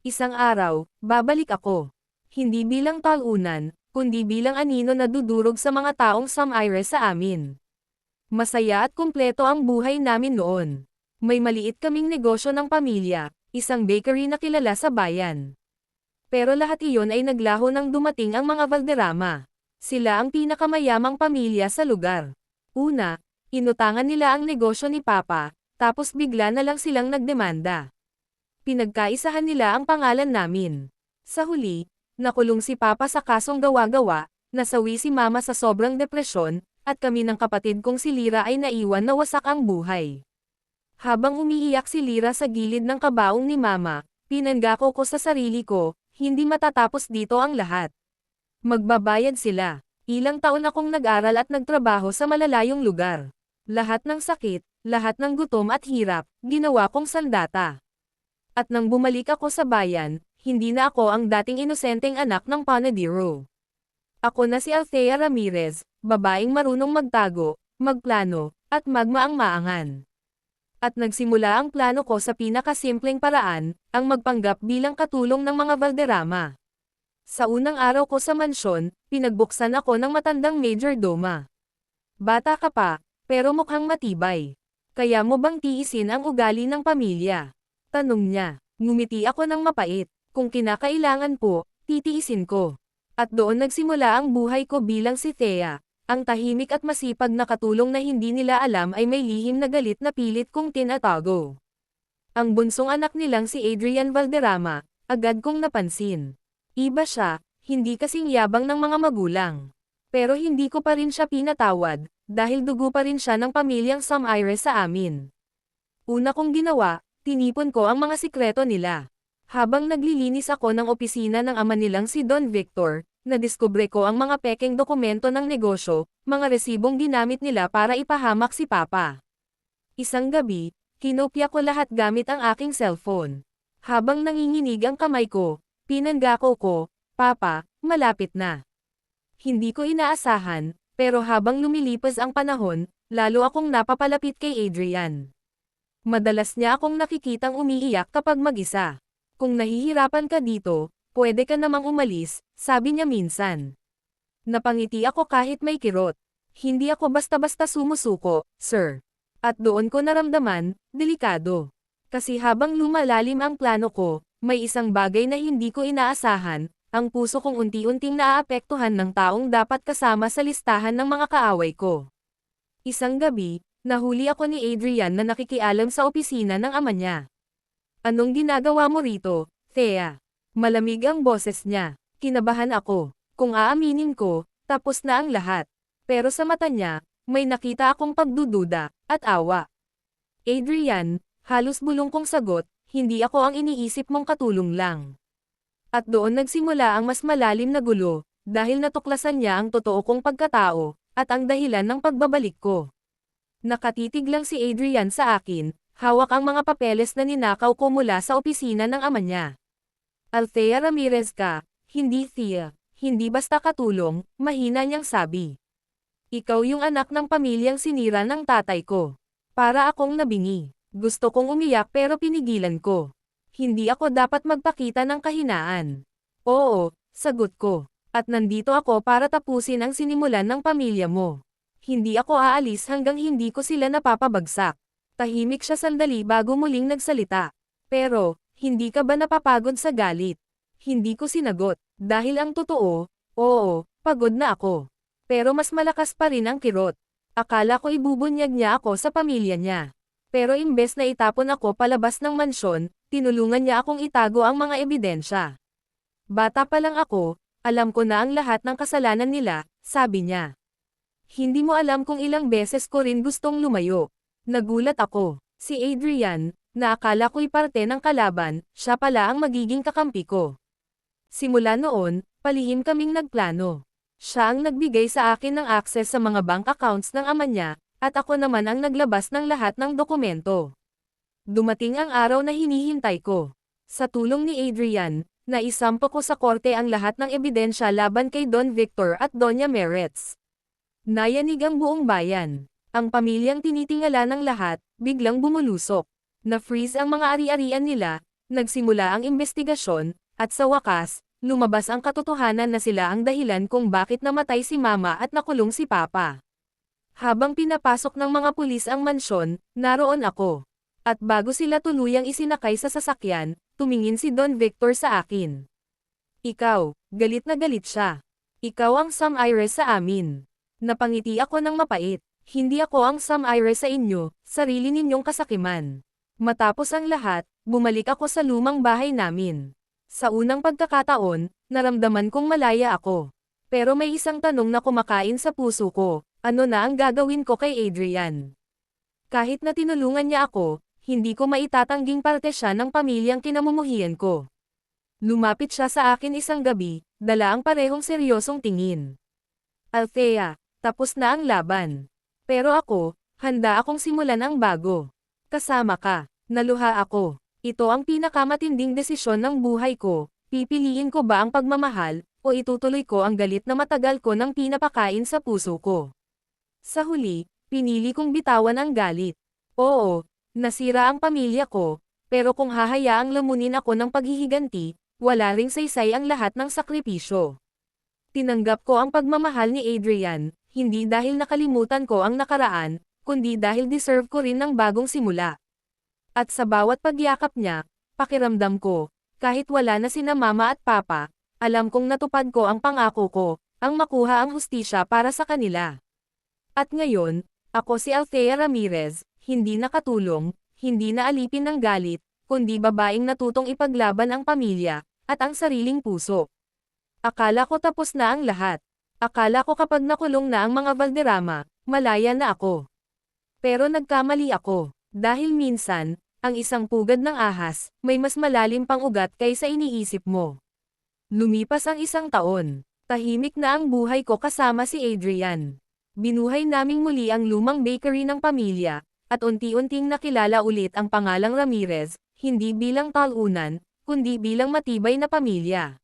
Isang araw, babalik ako. Hindi bilang talunan, kundi bilang anino na dudurog sa mga taong Samire sa amin. Masaya at kumpleto ang buhay namin noon. May maliit kaming negosyo ng pamilya, isang bakery na kilala sa bayan. Pero lahat iyon ay naglaho nang dumating ang mga Valderrama. Sila ang pinakamayamang pamilya sa lugar. Una, inutangan nila ang negosyo ni Papa, tapos bigla na lang silang nagdemanda. Pinagkaisahan nila ang pangalan namin. Sa huli, nakulong si Papa sa kasong gawa-gawa, nasawi si Mama sa sobrang depresyon, at kami ng kapatid kong si Lira ay naiwan na wasak ang buhay. Habang umiiyak si Lira sa gilid ng kabaong ni Mama, pinanggako ko sa sarili ko, hindi matatapos dito ang lahat. Magbabayad sila. Ilang taon akong nag-aral at nagtrabaho sa malalayong lugar. Lahat ng sakit, lahat ng gutom at hirap, ginawa kong sandata. At nang bumalik ako sa bayan, hindi na ako ang dating inosenteng anak ng panadero. Ako na si Althea Ramirez, babaeng marunong magtago, magplano, at magmaang-maangan. At nagsimula ang plano ko sa pinakasimpleng paraan, ang magpanggap bilang katulong ng mga Valderrama. Sa unang araw ko sa mansyon, pinagbuksan ako ng matandang majordoma. Bata ka pa, pero mukhang matibay. Kaya mo bang tiisin ang ugali ng pamilya? Tanong niya. Ngumiti ako ng mapait. Kung kinakailangan po, titiisin ko. At doon nagsimula ang buhay ko bilang si Thea. Ang tahimik at masipag na katulong na hindi nila alam ay may lihim na galit na pilit kong tinatago. Ang bunsong anak nilang si Adrian Valderrama, agad kong napansin. Iba siya, hindi kasing yabang ng mga magulang. Pero hindi ko pa rin siya pinatawad, dahil dugo pa rin siya ng pamilyang Samire sa amin. Una kong ginawa, tinipon ko ang mga sikreto nila. Habang naglilinis ako ng opisina ng ama nilang si Don Victor, nadiskubre ko ang mga pekeng dokumento ng negosyo, mga resibong ginamit nila para ipahamak si Papa. Isang gabi, kinopya ko lahat gamit ang aking cellphone. Habang nanginginig ang kamay ko, pinanggako ko, Papa, malapit na. Hindi ko inaasahan, pero habang lumilipas ang panahon, lalo akong napapalapit kay Adrian. Madalas niya akong nakikitang umiiyak kapag mag-isa. Kung nahihirapan ka dito, pwede ka namang umalis, sabi niya minsan. Napangiti ako kahit may kirot. Hindi ako basta-basta sumusuko, sir. At doon ko naramdaman, delikado. Kasi habang lumalalim ang plano ko, may isang bagay na hindi ko inaasahan, ang puso kong unti-unting naaapektuhan ng taong dapat kasama sa listahan ng mga kaaway ko. Isang gabi, nahuli ako ni Adrian na nakikialam sa opisina ng ama niya. Anong ginagawa mo rito, Thea? Malamig ang boses niya. Kinabahan ako. Kung aaminin ko, tapos na ang lahat. Pero sa mata niya, may nakita akong pagdududa, at awa. Adrian, halos bulong kong sagot, hindi ako ang iniisip mong katulong lang. At doon nagsimula ang mas malalim na gulo, dahil natuklasan niya ang totoo kong pagkatao, at ang dahilan ng pagbabalik ko. Nakatitig lang si Adrian sa akin, hawak ang mga papeles na ninakaw ko mula sa opisina ng ama niya. Althea Ramirez ka, hindi Thea, hindi basta katulong, mahina niyang sabi. Ikaw yung anak ng pamilyang sinira ng tatay ko. Para akong nabingi. Gusto kong umiyak pero pinigilan ko. Hindi ako dapat magpakita ng kahinaan. Oo, sagot ko. At nandito ako para tapusin ang sinimulan ng pamilya mo. Hindi ako aalis hanggang hindi ko sila napapabagsak. Tahimik siya sandali bago muling nagsalita. Pero, hindi ka ba napapagod sa galit? Hindi ko sinagot, dahil ang totoo, oo, pagod na ako. Pero mas malakas pa rin ang kirot. Akala ko ibubunyag niya ako sa pamilya niya. Pero imbes na itapon ako palabas ng mansyon, tinulungan niya akong itago ang mga ebidensya. Bata pa lang ako, alam ko na ang lahat ng kasalanan nila, sabi niya. Hindi mo alam kung ilang beses ko rin gustong lumayo. Nagulat ako. Si Adrian, na akala ko'y parte ng kalaban, siya pala ang magiging kakampi ko. Simula noon, palihim kaming nagplano. Siya ang nagbigay sa akin ng access sa mga bank accounts ng ama niya, at ako naman ang naglabas ng lahat ng dokumento. Dumating ang araw na hinihintay ko. Sa tulong ni Adrian, naisampa ko sa korte ang lahat ng ebidensya laban kay Don Victor at Doña Meretz. Nayanig ang buong bayan. Ang pamilyang tinitingala ng lahat, biglang bumulusok. Na-freeze ang mga ari-arian nila, Nagsimula ang investigasyon, at sa wakas, lumabas ang katotohanan na sila ang dahilan kung bakit namatay si Mama at nakulong si Papa. Habang pinapasok ng mga pulis ang mansyon, naroon ako. At bago sila tuluyang isinakay sa sasakyan, tumingin si Don Victor sa akin. Ikaw, galit na galit siya. Ikaw ang Sam Iris sa amin. Napangiti ako ng mapait. Hindi ako ang Sam Iris sa inyo, sarili ninyong kasakiman. Matapos ang lahat, bumalik ako sa lumang bahay namin. Sa unang pagkakataon, naramdaman kong malaya ako. Pero may isang tanong na kumakain sa puso ko, ano na ang gagawin ko kay Adrian? Kahit na tinulungan niya ako, hindi ko maitatangging parte siya ng pamilyang kinamumuhian ko. Lumapit siya sa akin isang gabi, dala ang parehong seryosong tingin. Althea, tapos na ang laban. Pero ako, handa akong simulan ang bago. Kasama ka, naluha ako. Ito ang pinakamatinding desisyon ng buhay ko, pipiliin ko ba ang pagmamahal, o itutuloy ko ang galit na matagal ko nang pinapakain sa puso ko. Sa huli, pinili kong bitawan ang galit. Oo, nasira ang pamilya ko, pero kung hahayaang lamunin ako ng paghihiganti, wala ring saysay ang lahat ng sakripisyo. Tinanggap ko ang pagmamahal ni Adrian, hindi dahil nakalimutan ko ang nakaraan, kundi dahil deserve ko rin ng bagong simula. At sa bawat pagyakap niya, pakiramdam ko, kahit wala na sina Mama at Papa, alam kong natupad ko ang pangako ko, ang makuha ang hustisya para sa kanila. At ngayon, ako si Althea Ramirez, hindi nakatulong, hindi na alipin ng galit, kundi babaeng natutong ipaglaban ang pamilya, at ang sariling puso. Akala ko tapos na ang lahat. Akala ko kapag nakulong na ang mga Valderrama, malaya na ako. Pero nagkamali ako, dahil minsan, ang isang pugad ng ahas, may mas malalim pang ugat kaysa iniisip mo. Lumipas ang isang taon, tahimik na ang buhay ko kasama si Adrian. Binuhay naming muli ang lumang bakery ng pamilya, at unti-unting nakilala ulit ang pangalang Ramirez, hindi bilang talunan, kundi bilang matibay na pamilya.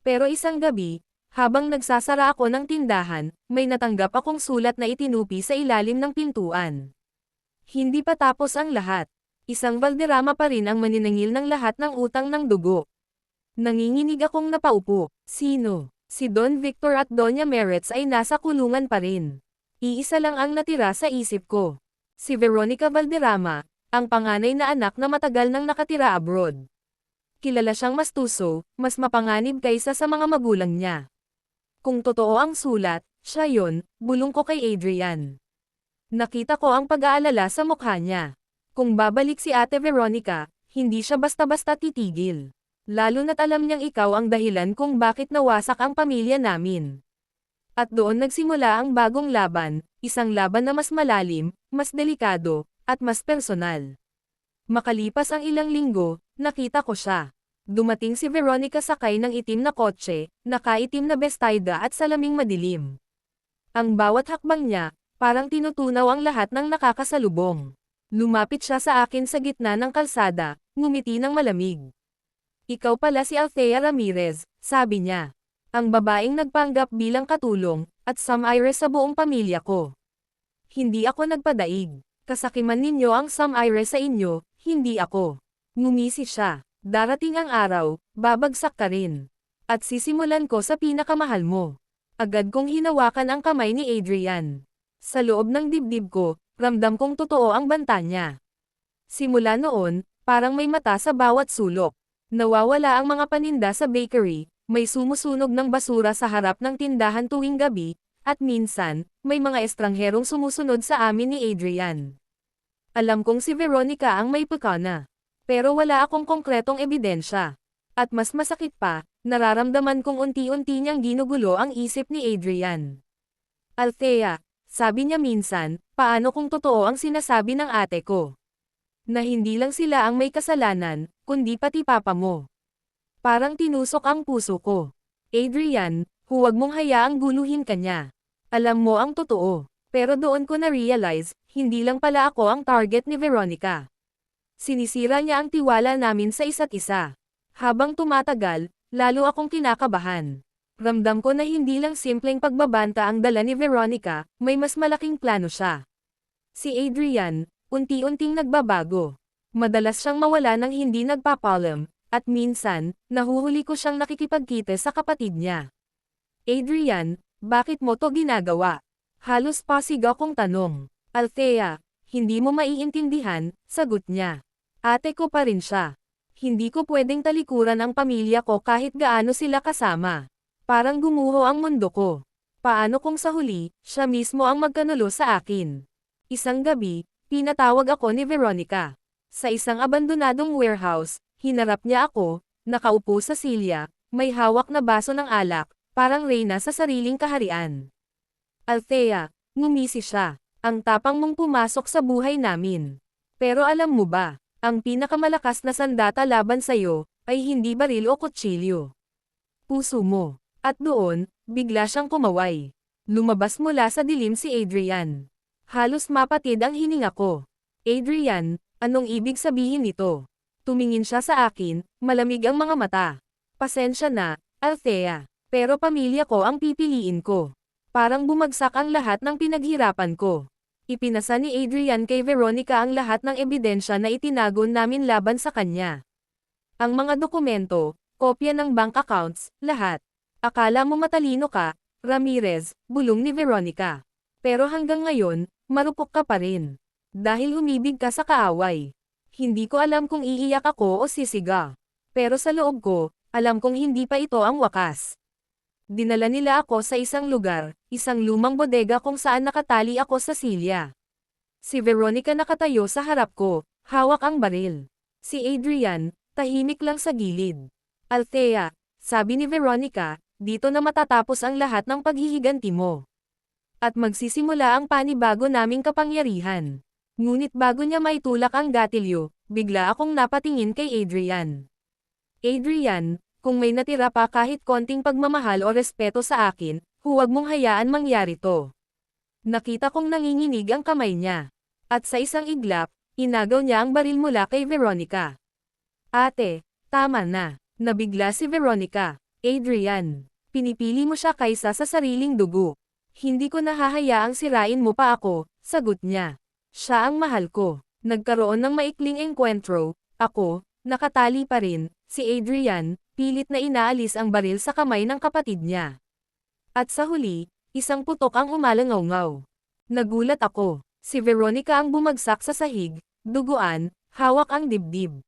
Pero isang gabi, habang nagsasara ako ng tindahan, may natanggap akong sulat na itinupi sa ilalim ng pintuan. Hindi pa tapos ang lahat. Isang Valderrama pa rin ang maninangil ng lahat ng utang ng dugo. Nanginginig akong napaupo. Sino? Si Don Victor at Doña Meretz ay nasa kulungan pa rin. Iisa lang ang natira sa isip ko. Si Veronica Valderrama, ang panganay na anak na matagal nang nakatira abroad. Kilala siyang mastuso, mas mapanganib kaysa sa mga magulang niya. Kung totoo ang sulat, siya yon, bulong ko kay Adrian. Nakita ko ang pag-aalala sa mukha niya. Kung babalik si Ate Veronica, hindi siya basta-basta titigil. Lalo na't alam niyang ikaw ang dahilan kung bakit nawasak ang pamilya namin. At doon nagsimula ang bagong laban, isang laban na mas malalim, mas delikado, at mas personal. Makalipas ang ilang linggo, nakita ko siya. Dumating si Veronica sakay ng itim na kotse, nakaitim na bestida at salaming madilim. Ang bawat hakbang niya, parang tinutunaw ang lahat ng nakakasalubong. Lumapit siya sa akin sa gitna ng kalsada, ngumiti ng malamig. Ikaw pala si Althea Ramirez, sabi niya. Ang babaeng nagpanggap bilang katulong, at Sam Iris sa buong pamilya ko. Hindi ako nagpadaig. Kasakiman ninyo ang Sam Iris sa inyo, hindi ako. Ngumisi siya. Darating ang araw, babagsak ka rin. At sisimulan ko sa pinakamahal mo. Agad kong hinawakan ang kamay ni Adrian. Sa loob ng dibdib ko, ramdam kong totoo ang banta niya. Simula noon, parang may mata sa bawat sulok. Nawawala ang mga paninda sa bakery, may sumusunog ng basura sa harap ng tindahan tuwing gabi, at minsan, may mga estrangherong sumusunod sa amin ni Adrian. Alam kong si Veronica ang may pekana. Pero wala akong konkretong ebidensya. At mas masakit pa, nararamdaman kong unti-unti niyang ginugulo ang isip ni Adrian. Althea, sabi niya minsan, paano kung totoo ang sinasabi ng ate ko? Na hindi lang sila ang may kasalanan, kundi pati papa mo. Parang tinusok ang puso ko. Adrian, huwag mong hayaang guluhin ka niya. Alam mo ang totoo. Pero doon ko na-realize, hindi lang pala ako ang target ni Veronica. Sinisira niya ang tiwala namin sa isa't isa. Habang tumatagal, lalo akong kinakabahan. Ramdam ko na hindi lang simpleng pagbabanta ang dala ni Veronica, may mas malaking plano siya. Si Adrian, unti-unting nagbabago. Madalas siyang mawala ng hindi nagpapaalam, at minsan, nahuhuli ko siyang nakikipagkita sa kapatid niya. Adrian, bakit mo to ginagawa? Halos pasig akong tanong. Althea, hindi mo maiintindihan, sagot niya. Ate ko pa rin siya. Hindi ko pwedeng talikuran ang pamilya ko kahit gaano sila kasama. Parang gumuho ang mundo ko. Paano kung sa huli, siya mismo ang magkanulo sa akin? Isang gabi, pinatawag ako ni Veronica. Sa isang abandonadong warehouse, hinarap niya ako, nakaupo sa silya, may hawak na baso ng alak, parang reyna sa sariling kaharian. Althea, ngumisi siya. Ang tapang mong pumasok sa buhay namin. Pero alam mo ba, ang pinakamalakas na sandata laban sa'yo, ay hindi baril o kutsilyo. Puso mo. At doon, bigla siyang kumaway. Lumabas mula sa dilim si Adrian. Halos mapatid ang hininga ko. Adrian, anong ibig sabihin nito? Tumingin siya sa akin, malamig ang mga mata. Pasensya na, Althea. Pero pamilya ko ang pipiliin ko. Parang bumagsak ang lahat ng pinaghirapan ko. Ipinasa ni Adrian kay Veronica ang lahat ng ebidensya na itinago namin laban sa kanya. Ang mga dokumento, kopya ng bank accounts, lahat. Akala mo matalino ka, Ramirez, bulong ni Veronica. Pero hanggang ngayon, marupok ka pa rin. Dahil umibig ka sa kaaway. Hindi ko alam kung iiyak ako o sisiga. Pero sa loob ko, alam kong hindi pa ito ang wakas. Dinala nila ako sa isang lugar, isang lumang bodega kung saan nakatali ako sa silya. Si Veronica nakatayo sa harap ko, hawak ang baril. Si Adrian, tahimik lang sa gilid. Althea, sabi ni Veronica, dito na matatapos ang lahat ng paghihiganti mo. At magsisimula ang panibago naming kapangyarihan. Ngunit bago niya maitulak ang gatilyo, bigla akong napatingin kay Adrian. Adrian, kung may natira pa kahit konting pagmamahal o respeto sa akin, huwag mong hayaan mangyari to. Nakita kong nanginginig ang kamay niya. At sa isang iglap, inagaw niya ang baril mula kay Veronica. Ate, tama na. Nabigla si Veronica. Adrian, pinipili mo siya kaysa sa sariling dugo. Hindi ko nahahayaang sirain mo pa ako, sagot niya. Siya ang mahal ko. Nagkaroon ng maikling engkwentro, ako, nakatali pa rin, si Adrian, pilit na inaalis ang baril sa kamay ng kapatid niya. At sa huli, isang putok ang umalangaw-ngaw. Nagulat ako. Si Veronica ang bumagsak sa sahig, duguan, hawak ang dibdib.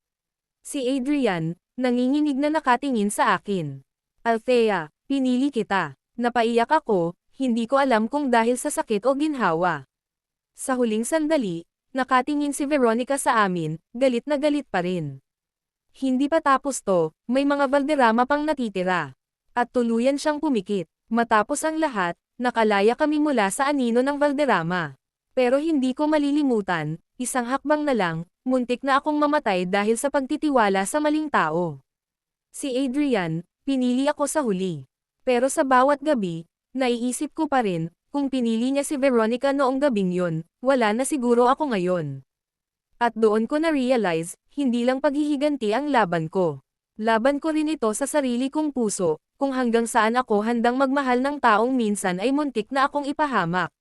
Si Adrian, nanginginig na nakatingin sa akin. Althea, pinili kita. Napaiyak ako, hindi ko alam kung dahil sa sakit o ginhawa. Sa huling sandali, nakatingin si Veronica sa amin, galit na galit pa rin. Hindi pa tapos to, may mga Valderrama pang natitira. At tuluyan siyang pumikit. Matapos ang lahat, nakalaya kami mula sa anino ng Valderrama. Pero hindi ko malilimutan, isang hakbang na lang, muntik na akong mamatay dahil sa pagtitiwala sa maling tao. Si Adrian, pinili ako sa huli. Pero sa bawat gabi, naiisip ko pa rin, kung pinili niya si Veronica noong gabing yun, wala na siguro ako ngayon. At doon ko na-realize, hindi lang paghihiganti ang laban ko. Laban ko rin ito sa sarili kong puso, kung hanggang saan ako handang magmahal ng taong minsan ay muntik na akong ipahamak.